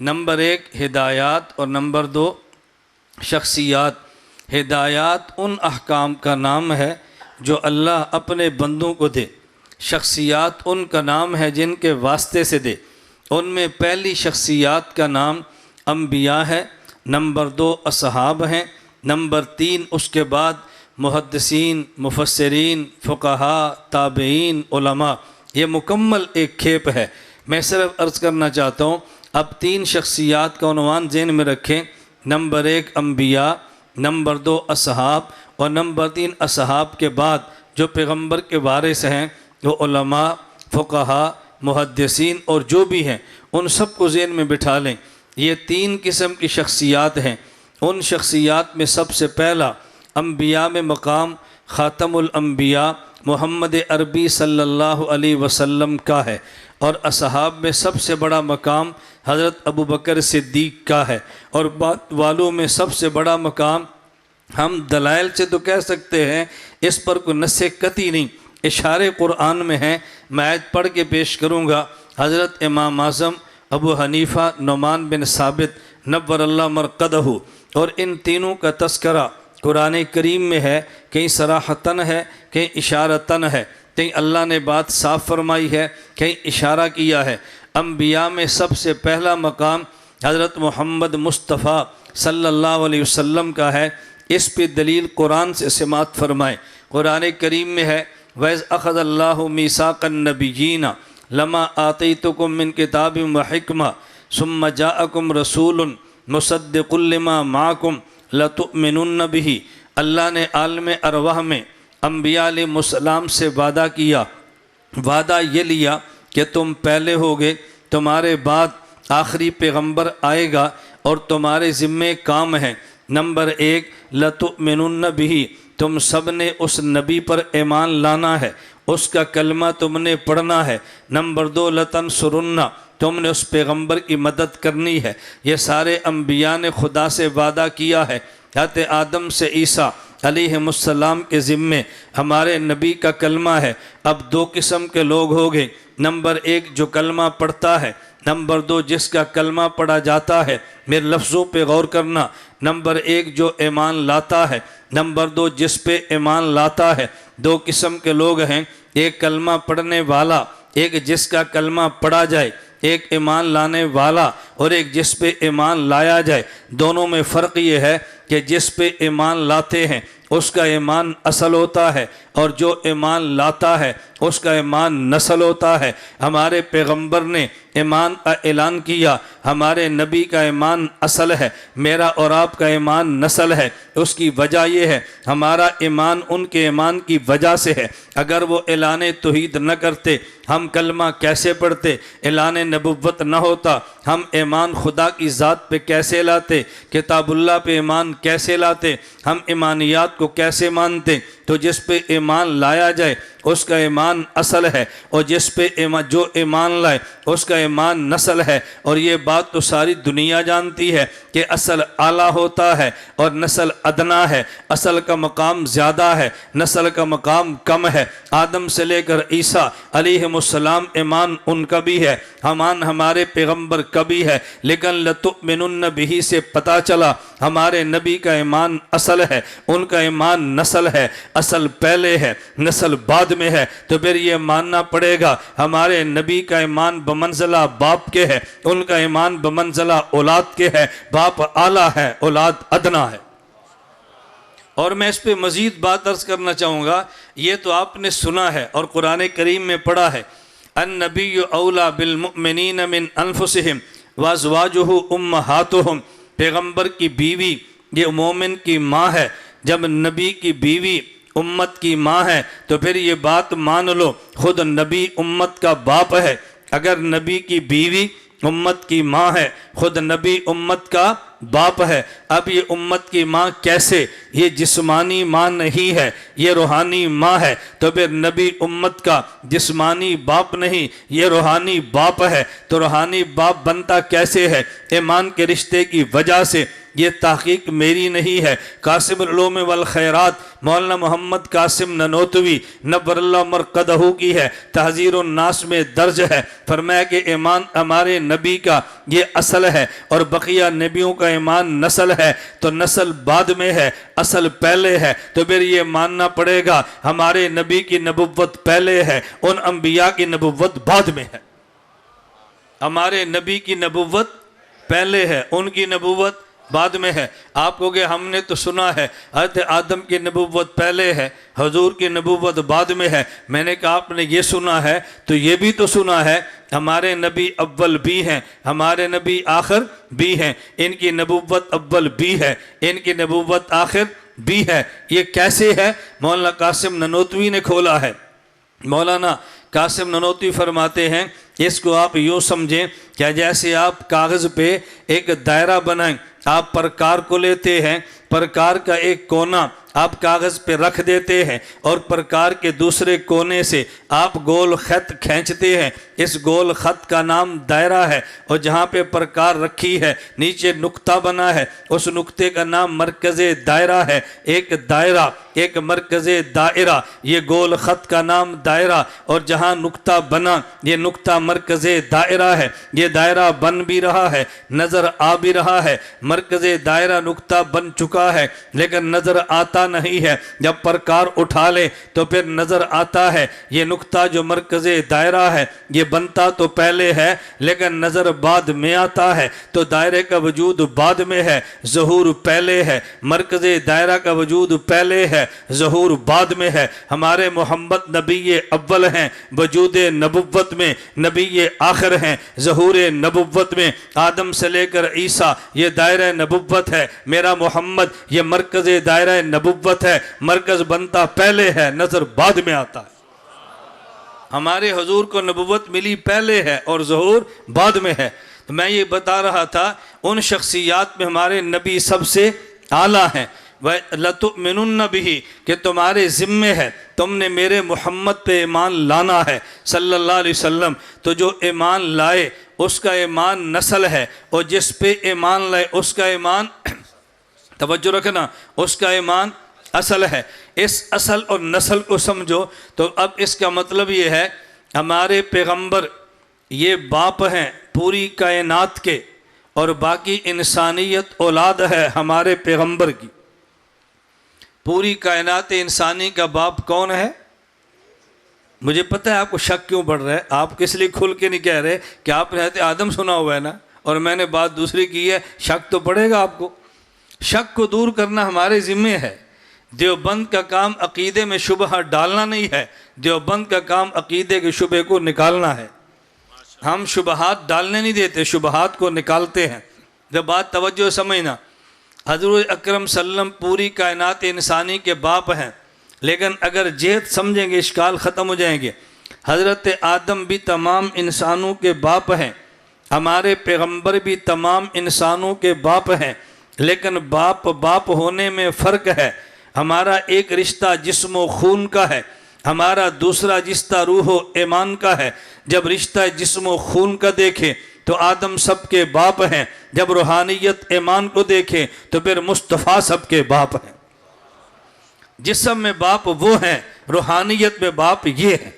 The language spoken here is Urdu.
نمبر 1 ہدایات اور نمبر 2 شخصیات۔ ہدایات ان احکام کا نام ہے جو اللہ اپنے بندوں کو دے، شخصیات ان کا نام ہے جن کے واسطے سے دے۔ ان میں پہلی شخصیات کا نام انبیاء ہے، نمبر 2 اصحاب ہیں، نمبر 3 اس کے بعد محدثین، مفسرین، فقہاء، تابعین، علماء۔ یہ مکمل ایک کھیپ ہے۔ میں صرف عرض کرنا چاہتا ہوں، اب 3 شخصیات کا عنوان ذہن میں رکھیں۔ نمبر 1 انبیاء، نمبر 2 اصحاب، اور نمبر 3 اصحاب کے بعد جو پیغمبر کے وارث ہیں وہ علماء، فقہاء، محدثین اور جو بھی ہیں، ان سب کو ذہن میں بٹھا لیں۔ یہ 3 قسم کی شخصیات ہیں۔ ان شخصیات میں سب سے پہلا انبیاء میں مقام خاتم الانبیاء محمد عربی صلی اللہ علیہ وسلم کا ہے، اور اصحاب میں سب سے بڑا مقام حضرت ابوبکر صدیق کا ہے، اور بعد والوں میں سب سے بڑا مقام ہم دلائل سے تو کہہ سکتے ہیں، اس پر کوئی نص قطعی نہیں، اشارے قرآن میں ہیں۔ میں آیت پڑھ کے پیش کروں گا۔ حضرت امام اعظم ابو حنیفہ نعمان بن ثابت نور اللہ مرقدہ، اور ان تینوں کا تذکرہ قرآن کریم میں ہے، کہیں صراحتاً ہے، کہیں اشارتاً ہے، کہیں اللہ نے بات صاف فرمائی ہے، کہیں اشارہ کیا ہے۔ انبیاء میں سب سے پہلا مقام حضرت محمد مصطفیٰ صلی اللہ علیہ وسلم کا ہے۔ اس پہ دلیل قرآن سے سماعت فرمائے۔ قرآن کریم میں ہے وَإِذْ أَخَذَ اللَّهُ مِيثَاقَ النَّبِيِّينَ لَمَا آتَيْتُكُم مِّن كِتَابٍ وَحِكْمَةٍ ثُمَّ جَاءَكُمْ رَسُولٌ مُصَدِّقٌ لِّمَا مَعَكُمْ لَتُؤْمِنُنَّ بِهِ۔ اللہ نے عالم ارواح میں انبیاء علیہ السلام سے وعدہ کیا، وعدہ یہ لیا کہ تم پہلے ہوگے، تمہارے بعد آخری پیغمبر آئے گا اور تمہارے ذمے کام ہیں۔ نمبر 1 لَتُؤْمِنُنَّ بِهِ، تم سب نے اس نبی پر ایمان لانا ہے، اس کا کلمہ تم نے پڑھنا ہے۔ نمبر 2 لَتَنْصُرُنَّ، تم نے اس پیغمبر کی مدد کرنی ہے۔ یہ سارے انبیاء نے خدا سے وعدہ کیا ہے۔ حضرت آدم سے عیسیٰ علیہ السلام کے ذمے ہمارے نبی کا کلمہ ہے۔ اب 2 قسم کے لوگ ہو گئے، نمبر 1 جو کلمہ پڑھتا ہے، نمبر 2 جس کا کلمہ پڑھا جاتا ہے۔ میرے لفظوں پہ غور کرنا۔ نمبر 1 جو ایمان لاتا ہے، نمبر 2 جس پہ ایمان لاتا ہے۔ 2 قسم کے لوگ ہیں، ایک کلمہ پڑھنے والا، ایک جس کا کلمہ پڑھا جائے، ایک ایمان لانے والا اور ایک جس پہ ایمان لایا جائے۔ دونوں میں فرق یہ ہے کہ جس پہ ایمان لاتے ہیں اس کا ایمان اصل ہوتا ہے، اور جو ایمان لاتا ہے اس کا ایمان نسل ہوتا ہے۔ ہمارے پیغمبر نے ایمان کا اعلان کیا، ہمارے نبی کا ایمان اصل ہے، میرا اور آپ کا ایمان نسل ہے۔ اس کی وجہ یہ ہے، ہمارا ایمان ان کے ایمان کی وجہ سے ہے۔ اگر وہ اعلان توحید نہ کرتے ہم کلمہ کیسے پڑھتے؟ اعلان نبوت نہ ہوتا ہم ایمان خدا کی ذات پہ کیسے لاتے؟ کتاب اللہ پہ ایمان کیسے لاتے؟ ہم ایمانیات کو کیسے مانتے؟ تو جس پہ ایمان لایا جائے اس کا ایمان اصل ہے، اور جس پہ جو ایمان لائے اس کا ایمان نسل ہے۔ اور یہ بات تو ساری دنیا جانتی ہے کہ اصل اعلیٰ ہوتا ہے اور نسل ادنا ہے۔ اصل کا مقام زیادہ ہے، نسل کا مقام کم ہے۔ آدم سے لے کر عیسیٰ علیہ السلام ایمان ان کا بھی ہے، ہمارے پیغمبر کا بھی ہے، لیکن لَتُؤْمِنُنَّ بِهِ سے پتہ چلا ہمارے نبی کا ایمان اصل ہے، ان کا ایمان نسل ہے۔ اصل پہلے ہے، نسل بعد میں ہے، تو پھر یہ ماننا پڑے گا ہمارے نبی کا ایمان بمنزلہ باپ کے ہے، ان کا ایمان بمنزلہ اولاد کے ہے۔ باپ اعلیٰ ہے، اولاد ادنا ہے۔ اور میں اس پہ مزید بات عرض کرنا چاہوں گا، یہ تو آپ نے سنا ہے اور قرآن کریم میں پڑھا ہے، النبی اولیٰ بالمؤمنین من انفسہم وازواجہ امہاتہم، پیغمبر کی بیوی یہ مومن کی ماں ہے۔ جب نبی کی بیوی امت کی ماں ہے تو پھر یہ بات مان لو خود نبی امت کا باپ ہے۔ اگر نبی کی بیوی امت کی ماں ہے، خود نبی امت کا باپ ہے۔ اب یہ امت کی ماں کیسے؟ یہ جسمانی ماں نہیں ہے، یہ روحانی ماں ہے۔ تو پھر نبی امت کا جسمانی باپ نہیں، یہ روحانی باپ ہے۔ تو روحانی باپ بنتا کیسے ہے؟ ایمان کے رشتے کی وجہ سے۔ یہ تحقیق میری نہیں ہے، قاسم العلوم والخیرات مولانا محمد قاسم ننوتوی نور اللہ مرقدہ کی ہے، تحذیر الناس میں درج ہے۔ فرمایا کہ ایمان ہمارے نبی کا یہ اصل ہے، اور بقیہ نبیوں کا ایمان نسل ہے۔ تو نسل بعد میں ہے، اصل پہلے ہے۔ تو پھر یہ ماننا پڑے گا ہمارے نبی کی نبوت پہلے ہے، ان انبیاء کی نبوت بعد میں ہے۔ ہمارے نبی کی نبوت پہلے ہے، ان کی نبوت بعد میں ہے۔ آپ کو کہ ہم نے تو سنا ہے حضرت آدم کی نبوت پہلے ہے، حضور کی نبوت بعد میں ہے۔ میں نے کہا آپ نے یہ سنا ہے تو یہ بھی تو سنا ہے ہمارے نبی اول بھی ہیں، ہمارے نبی آخر بھی ہیں، ان کی نبوت اول بھی ہے، ان کی نبوت آخر بھی ہے۔ یہ کیسے ہے؟ مولانا قاسم ننوتوی نے کھولا ہے۔ مولانا قاسم ننوتوی فرماتے ہیں اس کو آپ یوں سمجھیں کہ جیسے آپ کاغذ پہ ایک دائرہ بنائیں، آپ پرکار کو لیتے ہیں، پرکار کا ایک کونا آپ کاغذ پہ رکھ دیتے ہیں، اور پرکار کے دوسرے کونے سے آپ گول خط کھینچتے ہیں۔ اس گول خط کا نام دائرہ ہے، اور جہاں پہ پرکار رکھی ہے نیچے نقطہ بنا ہے، اس نقطے کا نام مرکز دائرہ ہے۔ ایک دائرہ، ایک مرکز دائرہ، یہ گول خط کا نام دائرہ، اور جہاں نقطہ بنا یہ نقطہ مرکز دائرہ ہے۔ یہ دائرہ بن بھی رہا ہے، نظر آ بھی رہا ہے۔ مرکز دائرہ نقطہ بن چکا ہے لیکن نظر آتا نہیں ہے۔ جب پرکار اٹھا لے تو پھر نظر آتا ہے۔ یہ نقطہ جو مرکز دائرہ ہے یہ بنتا تو پہلے ہے لیکن نظر بعد میں آتا ہے۔ تو دائرے کا وجود بعد میں ہے، ظہور پہلے ہے۔ مرکز دائرہ کا وجود پہلے ہے، ظہور بعد میں ہے۔ ہمارے محمد نبی اول ہیں، وجود نبوت میں نبی آخر ہیں، ظہور نبوت میں آدم سے لے کر عیسیٰ یہ دائرہ نبوت ہے۔ میرا محمد یہ مرکز دائرہ نبوت ہے، مرکز بنتا پہلے ہے، نظر بعد میں آتا ہے۔ ہمارے حضور کو نبوت ملی پہلے ہے اور ظہور بعد میں ہے۔ تو میں یہ بتا رہا تھا ان شخصیات میں ہمارے نبی سب سے اعلیٰ ہیں۔ لَتُؤْمِنُنَّ بِهِ کہ تمہارے ذمے ہے، تم نے میرے محمد پہ ایمان لانا ہے صلی اللہ علیہ وسلم۔ تو جو ایمان لائے اس کا ایمان نسل ہے، اور جس پہ ایمان لائے اس کا ایمان توجہ رکھنا، اس کا ایمان اصل ہے۔ اس اصل اور نسل کو سمجھو تو اب اس کا مطلب یہ ہے ہمارے پیغمبر یہ باپ ہیں پوری کائنات کے، اور باقی انسانیت اولاد ہے ہمارے پیغمبر کی۔ پوری کائنات انسانی کا باپ کون ہے؟ مجھے پتہ ہے آپ کو شک کیوں پڑ رہا ہے، آپ کس لیے کھل کے نہیں کہہ رہے کہ آپ نے حضرت آدم سنا ہوا ہے نا، اور میں نے بات دوسری کی ہے، شک تو پڑے گا آپ کو۔ شک کو دور کرنا ہمارے ذمے ہے۔ دیوبند کا کام عقیدے میں شبہ ڈالنا نہیں ہے، دیوبند کا کام عقیدے کے شبہ کو نکالنا ہے۔ ہم شبہات ڈالنے نہیں دیتے، شبہات کو نکالتے ہیں۔ جب بات توجہ سمجھنا، حضرت اکرم صلی اللہ علیہ وسلم پوری کائنات انسانی کے باپ ہیں، لیکن اگر جہت سمجھیں گے اشکال ختم ہو جائیں گے۔ حضرت آدم بھی تمام انسانوں کے باپ ہیں، ہمارے پیغمبر بھی تمام انسانوں کے باپ ہیں، لیکن باپ ہونے میں فرق ہے۔ ہمارا ایک رشتہ جسم و خون کا ہے، ہمارا دوسرا رشتہ روح و ایمان کا ہے۔ جب رشتہ جسم و خون کا دیکھیں تو آدم سب کے باپ ہیں، جب روحانیت ایمان کو دیکھیں تو پھر مصطفیٰ سب کے باپ ہیں۔ جسم میں باپ وہ ہیں، روحانیت میں باپ یہ ہیں۔